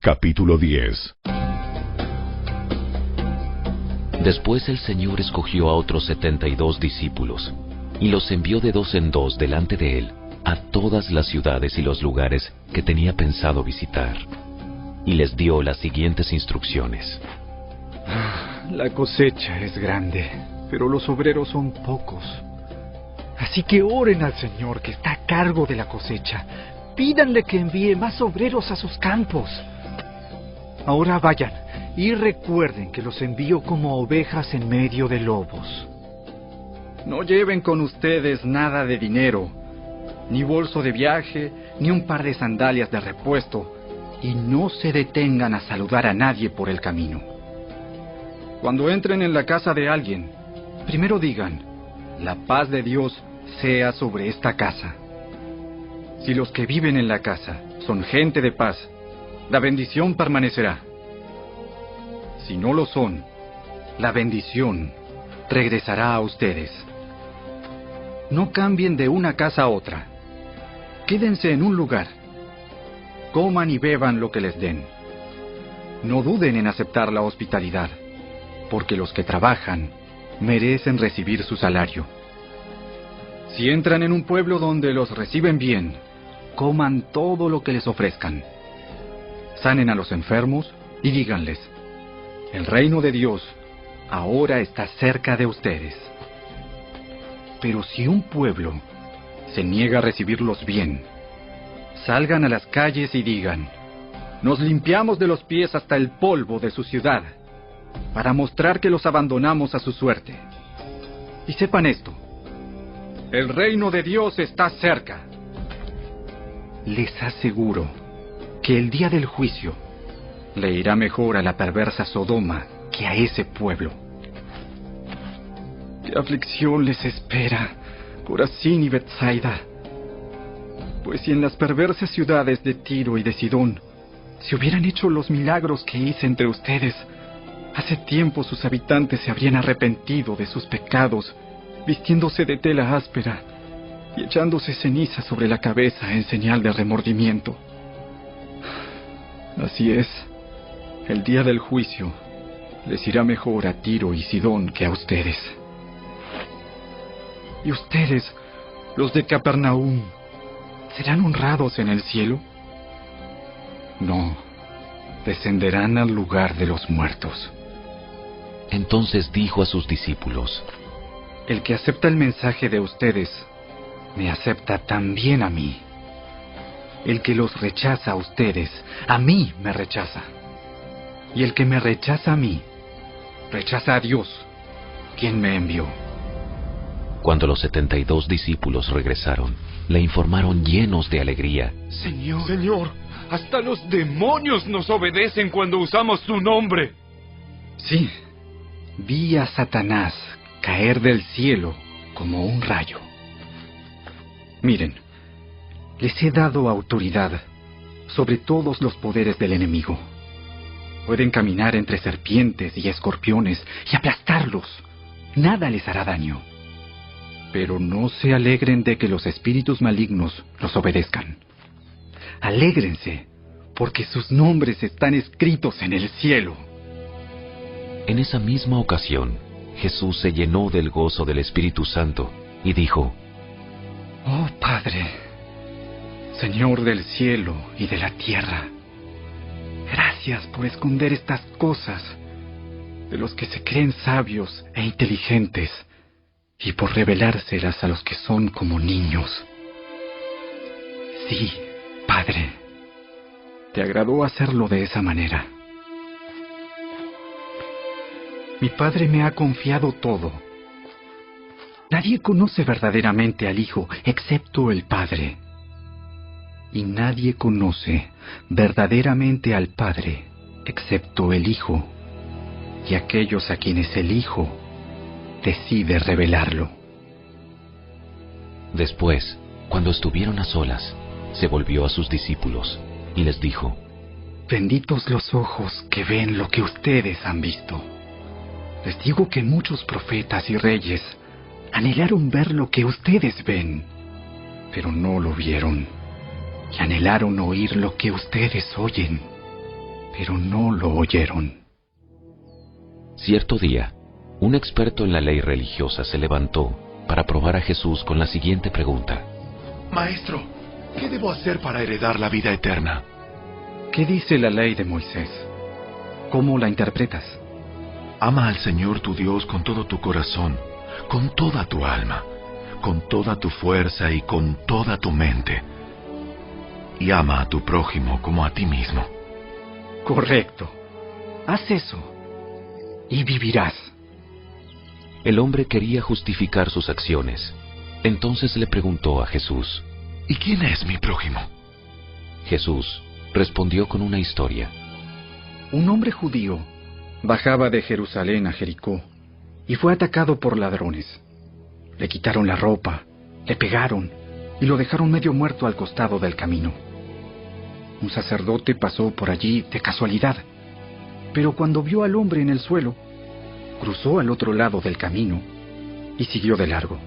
Capítulo 10. Después el Señor escogió a otros 72 discípulos, y los envió de dos en dos delante de Él, a todas las ciudades y los lugares que tenía pensado visitar. Y les dio las siguientes instrucciones. La cosecha es grande, pero los obreros son pocos. Así que oren al Señor que está a cargo de la cosecha. Pídanle que envíe más obreros a sus campos. Ahora vayan y recuerden que los envío como ovejas en medio de lobos. No lleven con ustedes nada de dinero, ni bolso de viaje, ni un par de sandalias de repuesto, y no se detengan a saludar a nadie por el camino. Cuando entren en la casa de alguien, primero digan, la paz de Dios sea sobre esta casa. Si los que viven en la casa son gente de paz, la bendición permanecerá. Si no lo son, la bendición regresará a ustedes. No cambien de una casa a otra. Quédense en un lugar. Coman y beban lo que les den. No duden en aceptar la hospitalidad, porque los que trabajan merecen recibir su salario. Si entran en un pueblo donde los reciben bien, coman todo lo que les ofrezcan. Sanen a los enfermos y díganles, el reino de Dios ahora está cerca de ustedes. Pero si un pueblo se niega a recibirlos bien, salgan a las calles y digan, nos limpiamos de los pies hasta el polvo de su ciudad, para mostrar que los abandonamos a su suerte. Y sepan esto, el reino de Dios está cerca. Les aseguro que el día del juicio le irá mejor a la perversa Sodoma que a ese pueblo. ¿Qué aflicción les espera, Corazín y Betsaida? Pues si en las perversas ciudades de Tiro y de Sidón se hubieran hecho los milagros que hice entre ustedes, hace tiempo sus habitantes se habrían arrepentido de sus pecados, vistiéndose de tela áspera y echándose ceniza sobre la cabeza en señal de remordimiento. Así es, el día del juicio les irá mejor a Tiro y Sidón que a ustedes. ¿Y ustedes, los de Capernaum, serán honrados en el cielo? No, descenderán al lugar de los muertos. Entonces dijo a sus discípulos, el que acepta el mensaje de ustedes, me acepta también a mí. El que los rechaza a ustedes, a mí me rechaza. Y el que me rechaza a mí, rechaza a Dios, quien me envió. Cuando los 72 discípulos regresaron, le informaron llenos de alegría. Señor, hasta los demonios nos obedecen cuando usamos su nombre. Sí, vi a Satanás caer del cielo como un rayo. Miren, les he dado autoridad sobre todos los poderes del enemigo. Pueden caminar entre serpientes y escorpiones y aplastarlos. Nada les hará daño. Pero no se alegren de que los espíritus malignos los obedezcan. Alégrense, porque sus nombres están escritos en el cielo. En esa misma ocasión, Jesús se llenó del gozo del Espíritu Santo y dijo, Oh Padre, Señor del cielo y de la tierra, gracias por esconder estas cosas de los que se creen sabios e inteligentes y por revelárselas a los que son como niños. Sí, Padre, te agradó hacerlo de esa manera. Mi Padre me ha confiado todo. Nadie conoce verdaderamente al Hijo excepto el Padre. Y nadie conoce verdaderamente al Padre excepto el Hijo y aquellos a quienes el Hijo decide revelarlo. Después, cuando estuvieron a solas, se volvió a sus discípulos y les dijo, Benditos los ojos que ven lo que ustedes han visto. Les digo que muchos profetas y reyes anhelaron ver lo que ustedes ven, pero no lo vieron. Y anhelaron oír lo que ustedes oyen, pero no lo oyeron. Cierto día, un experto en la ley religiosa se levantó para probar a Jesús con la siguiente pregunta. Maestro, ¿qué debo hacer para heredar la vida eterna? ¿Qué dice la ley de Moisés? ¿Cómo la interpretas? Ama al Señor tu Dios con todo tu corazón, con toda tu alma, con toda tu fuerza y con toda tu mente. Y ama a tu prójimo como a ti mismo. Correcto. Haz eso y vivirás. El hombre quería justificar sus acciones. Entonces le preguntó a Jesús. ¿Y quién es mi prójimo? Jesús respondió con una historia. Un hombre judío bajaba de Jerusalén a Jericó y fue atacado por ladrones. Le quitaron la ropa, le pegaron y lo dejaron medio muerto al costado del camino. Un sacerdote pasó por allí de casualidad, pero cuando vio al hombre en el suelo, cruzó al otro lado del camino y siguió de largo.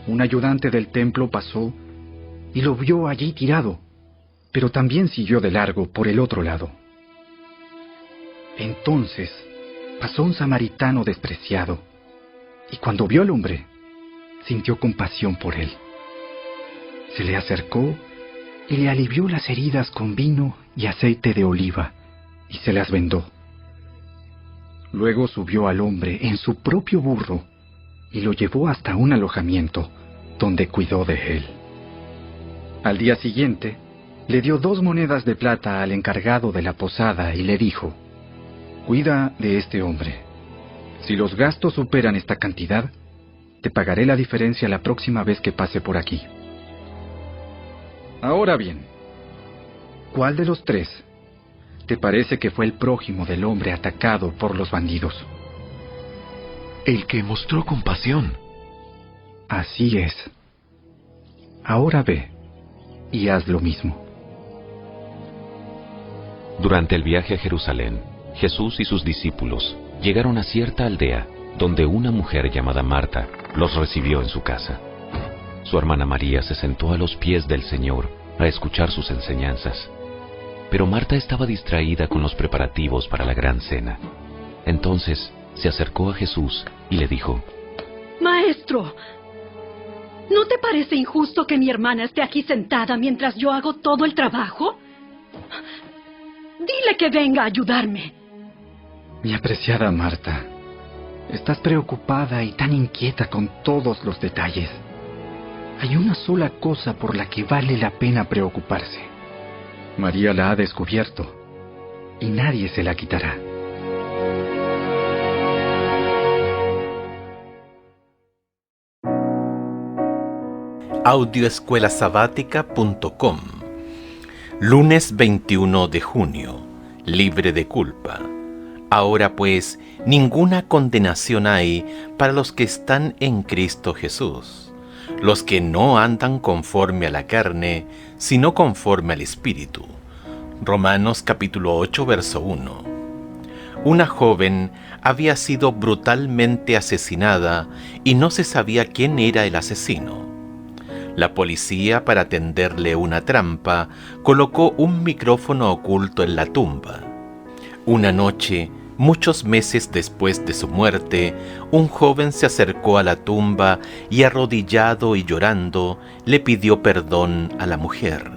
Un ayudante del templo pasó y lo vio allí tirado, pero también siguió de largo por el otro lado. Entonces pasó un samaritano despreciado, y cuando vio al hombre, sintió compasión por él. Se le acercó y le alivió las heridas con vino y aceite de oliva, y se las vendó. Luego subió al hombre en su propio burro y lo llevó hasta un alojamiento donde cuidó de él. Al día siguiente, le dio 2 monedas de plata al encargado de la posada y le dijo: «Cuida de este hombre. Si los gastos superan esta cantidad, te pagaré la diferencia la próxima vez que pase por aquí». Ahora bien, ¿cuál de los 3 te parece que fue el prójimo del hombre atacado por los bandidos? El que mostró compasión. Así es. Ahora ve y haz lo mismo. Durante el viaje a Jerusalén, Jesús y sus discípulos llegaron a cierta aldea donde una mujer llamada Marta los recibió en su casa. Su hermana María se sentó a los pies del Señor a escuchar sus enseñanzas. Pero Marta estaba distraída con los preparativos para la gran cena. Entonces se acercó a Jesús y le dijo: Maestro, ¿no te parece injusto que mi hermana esté aquí sentada mientras yo hago todo el trabajo? Dile que venga a ayudarme. Mi apreciada Marta, estás preocupada y tan inquieta con todos los detalles. Hay una sola cosa por la que vale la pena preocuparse. María la ha descubierto y nadie se la quitará. Audioescuelasabática.com. Lunes 21 de junio. Libre de culpa. Ahora pues, ninguna condenación hay para los que están en Cristo Jesús, los que no andan conforme a la carne, sino conforme al Espíritu. Romanos capítulo 8, verso 1. Una joven había sido brutalmente asesinada y no se sabía quién era el asesino. La policía, para tenderle una trampa, colocó un micrófono oculto en la tumba. Una noche, muchos meses después de su muerte, un joven se acercó a la tumba y, arrodillado y llorando, le pidió perdón a la mujer.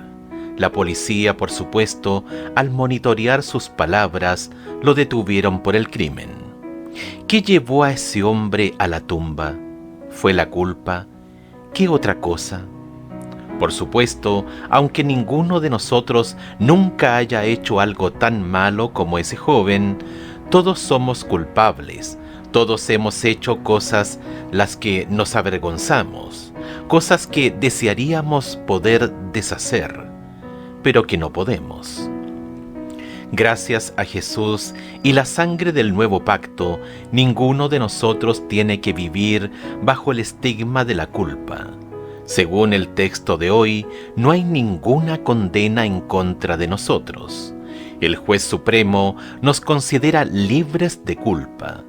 La policía, por supuesto, al monitorear sus palabras, lo detuvieron por el crimen. ¿Qué llevó a ese hombre a la tumba? ¿Fue la culpa? ¿Qué otra cosa? Por supuesto, aunque ninguno de nosotros nunca haya hecho algo tan malo como ese joven, todos somos culpables, todos hemos hecho cosas las que nos avergonzamos, cosas que desearíamos poder deshacer, pero que no podemos. Gracias a Jesús y la sangre del nuevo pacto, ninguno de nosotros tiene que vivir bajo el estigma de la culpa. Según el texto de hoy, no hay ninguna condena en contra de nosotros. El juez supremo nos considera libres de culpa.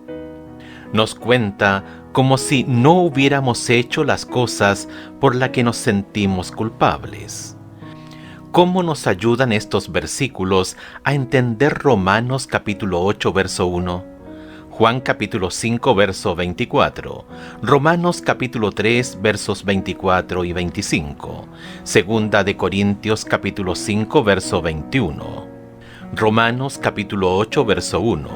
Nos cuenta como si no hubiéramos hecho las cosas por las que nos sentimos culpables. ¿Cómo nos ayudan estos versículos a entender Romanos capítulo 8, verso 1? Juan capítulo 5, verso 24, Romanos capítulo 3, versos 24 y 25, Segunda de Corintios capítulo 5, verso 21, Romanos capítulo 8, verso 1.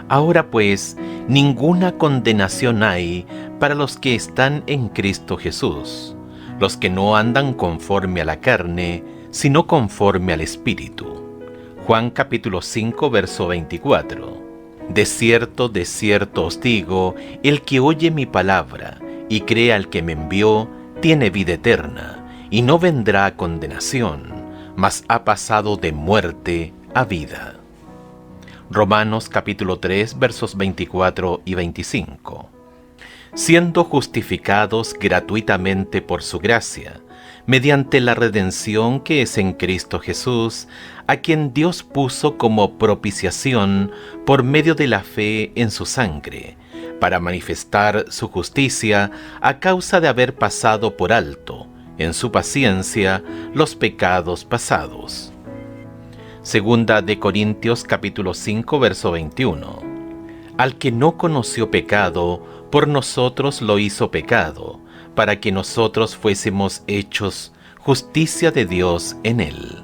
Ahora pues, ninguna condenación hay para los que están en Cristo Jesús, los que no andan conforme a la carne, sino conforme al Espíritu. Juan capítulo 5, verso 24. De cierto os digo, el que oye mi palabra y cree al que me envió, tiene vida eterna, y no vendrá a condenación, mas ha pasado de muerte a vida. Romanos capítulo 3, versos 24 y 25. Siendo justificados gratuitamente por su gracia, mediante la redención que es en Cristo Jesús, a quien Dios puso como propiciación por medio de la fe en su sangre, para manifestar su justicia a causa de haber pasado por alto, en su paciencia, los pecados pasados. Segunda de Corintios capítulo 5, verso 21. Al que no conoció pecado, por nosotros lo hizo pecado, para que nosotros fuésemos hechos justicia de Dios en él.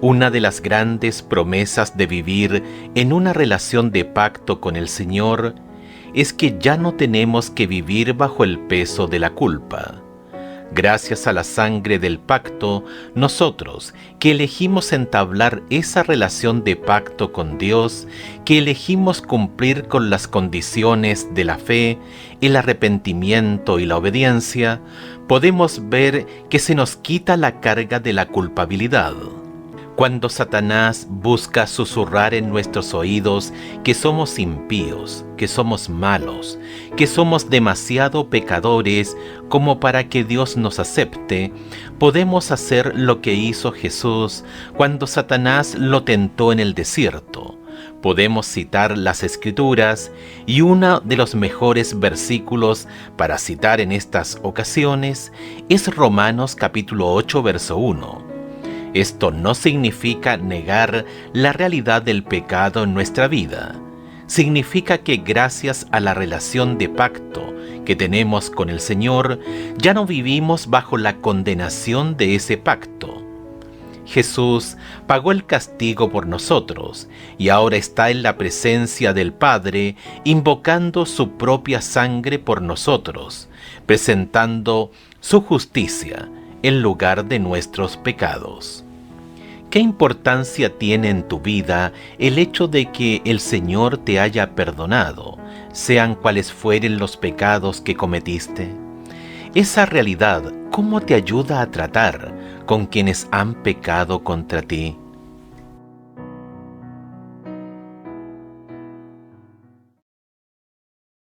Una de las grandes promesas de vivir en una relación de pacto con el Señor es que ya no tenemos que vivir bajo el peso de la culpa. Gracias a la sangre del pacto, nosotros que elegimos entablar esa relación de pacto con Dios, que elegimos cumplir con las condiciones de la fe, el arrepentimiento y la obediencia, podemos ver que se nos quita la carga de la culpabilidad. Cuando Satanás busca susurrar en nuestros oídos que somos impíos, que somos malos, que somos demasiado pecadores como para que Dios nos acepte, podemos hacer lo que hizo Jesús cuando Satanás lo tentó en el desierto. Podemos citar las Escrituras y uno de los mejores versículos para citar en estas ocasiones es Romanos capítulo 8, verso 1. Esto no significa negar la realidad del pecado en nuestra vida. Significa que gracias a la relación de pacto que tenemos con el Señor, ya no vivimos bajo la condenación de ese pacto. Jesús pagó el castigo por nosotros y ahora está en la presencia del Padre, invocando su propia sangre por nosotros, presentando su justicia en lugar de nuestros pecados. ¿Qué importancia tiene en tu vida el hecho de que el Señor te haya perdonado, sean cuales fueren los pecados que cometiste? Esa realidad, ¿cómo te ayuda a tratar con quienes han pecado contra ti?